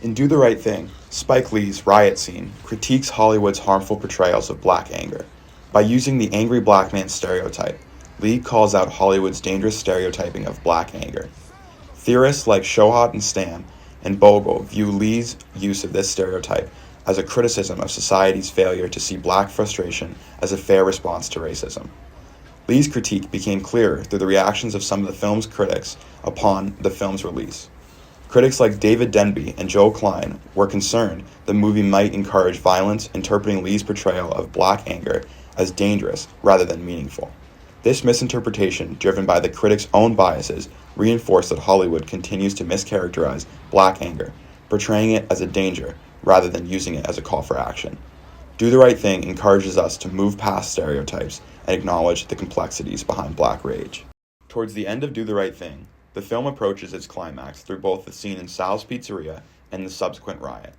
In Do the Right Thing, Spike Lee's riot scene critiques Hollywood's harmful portrayals of black anger. By using the angry black man stereotype, Lee calls out Hollywood's dangerous stereotyping of black anger. Theorists like Shohat and Stam and Bogle view Lee's use of this stereotype as a criticism of society's failure to see black frustration as a fair response to racism. Lee's critique became clearer through the reactions of some of the film's critics upon the film's release. Critics like David Denby and Joel Klein were concerned the movie might encourage violence, interpreting Lee's portrayal of black anger as dangerous rather than meaningful. This misinterpretation, driven by the critics' own biases, reinforced that Hollywood continues to mischaracterize black anger, portraying it as a danger rather than using it as a call for action. Do the Right Thing encourages us to move past stereotypes and acknowledge the complexities behind black rage. Towards the end of Do the Right Thing, the film approaches its climax through both the scene in Sal's pizzeria and the subsequent riot.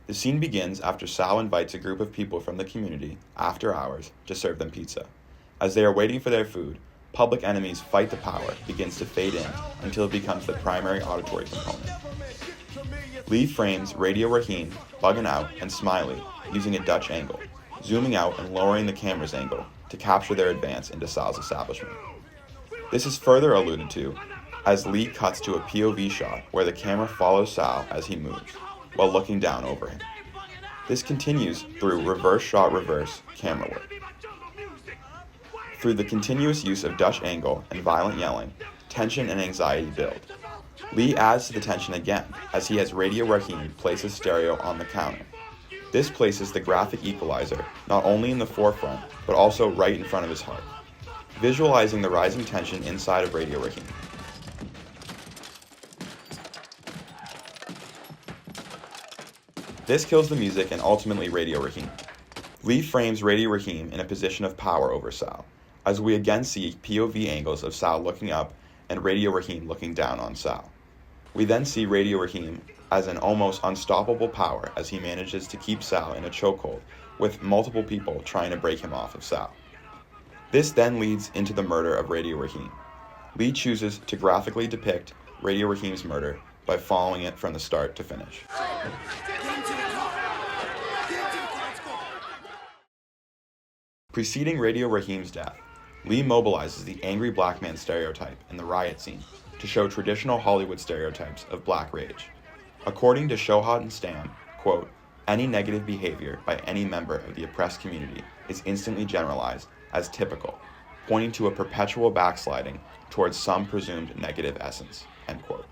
The scene begins after Sal invites a group of people from the community, after hours, to serve them pizza. As they are waiting for their food, Public Enemy's Fight the Power begins to fade in until it becomes the primary auditory component. Lee frames Radio Raheem, Buggin' Out, and Smiley using a Dutch angle, zooming out and lowering the camera's angle to capture their advance into Sal's establishment. This is further alluded to as Lee cuts to a POV shot where the camera follows Sal as he moves, while looking down over him. This continues through reverse shot reverse camera work. Through the continuous use of Dutch angle and violent yelling, tension and anxiety build. Lee adds to the tension again as he has Radio Raheem place his stereo on the counter. This places the graphic equalizer not only in the forefront, but also right in front of his heart, visualizing the rising tension inside of Radio Raheem. This kills the music and ultimately Radio Raheem. Lee frames Radio Raheem in a position of power over Sal, as we again see POV angles of Sal looking up and Radio Raheem looking down on Sal. We then see Radio Raheem as an almost unstoppable power as he manages to keep Sal in a chokehold, with multiple people trying to break him off of Sal. This then leads into the murder of Radio Raheem. Lee chooses to graphically depict Radio Raheem's murder by following it from the start to finish. Preceding Radio Raheem's death, Lee mobilizes the angry black man stereotype in the riot scene to show traditional Hollywood stereotypes of black rage. According to Shohat and Stam, quote, any negative behavior by any member of the oppressed community is instantly generalized as typical, pointing to a perpetual backsliding towards some presumed negative essence, end quote.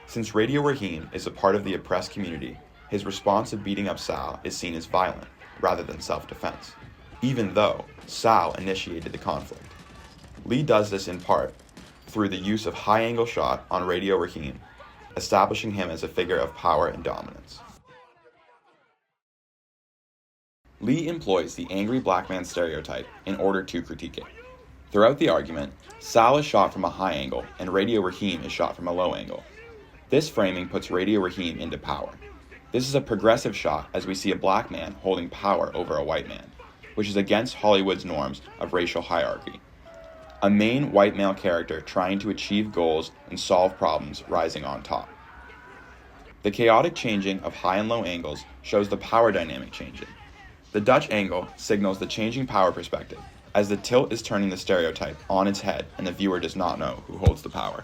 Since Radio Raheem is a part of the oppressed community, his response of beating up Sal is seen as violent rather than self-defense, even though Sal initiated the conflict. Lee does this in part through the use of high-angle shot on Radio Raheem, establishing him as a figure of power and dominance. Lee employs the angry black man stereotype in order to critique it. Throughout the argument, Sal is shot from a high angle and Radio Raheem is shot from a low angle. This framing puts Radio Raheem into power. This is a progressive shot as we see a black man holding power over a white man, which is against Hollywood's norms of racial hierarchy. A main white male character trying to achieve goals and solve problems rising on top. The chaotic changing of high and low angles shows the power dynamic changing. The Dutch angle signals the changing power perspective, as the tilt is turning the stereotype on its head and the viewer does not know who holds the power.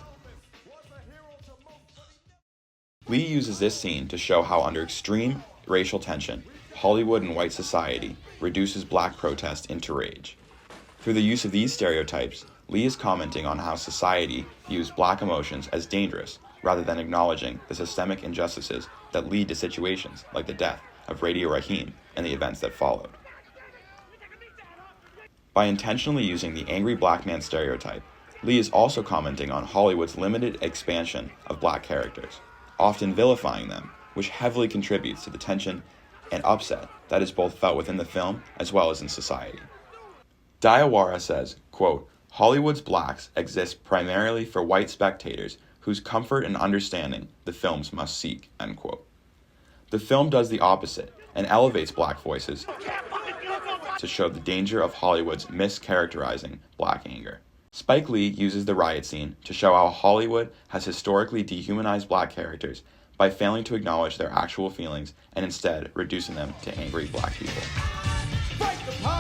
Lee uses this scene to show how under extreme racial tension, Hollywood and white society reduces black protest into rage. Through the use of these stereotypes, Lee is commenting on how society views black emotions as dangerous rather than acknowledging the systemic injustices that lead to situations like the death of Radio Raheem and the events that followed. By intentionally using the angry black man stereotype, Lee is also commenting on Hollywood's limited expansion of black characters, often vilifying them, which heavily contributes to the tension and upset that is both felt within the film as well as in society. Diawara says, quote, Hollywood's blacks exist primarily for white spectators whose comfort and understanding the films must seek, end quote. The film does the opposite and elevates black voices to show the danger of Hollywood's mischaracterizing black anger. Spike Lee uses the riot scene to show how Hollywood has historically dehumanized black characters by failing to acknowledge their actual feelings and instead reducing them to angry black people. Fight the power!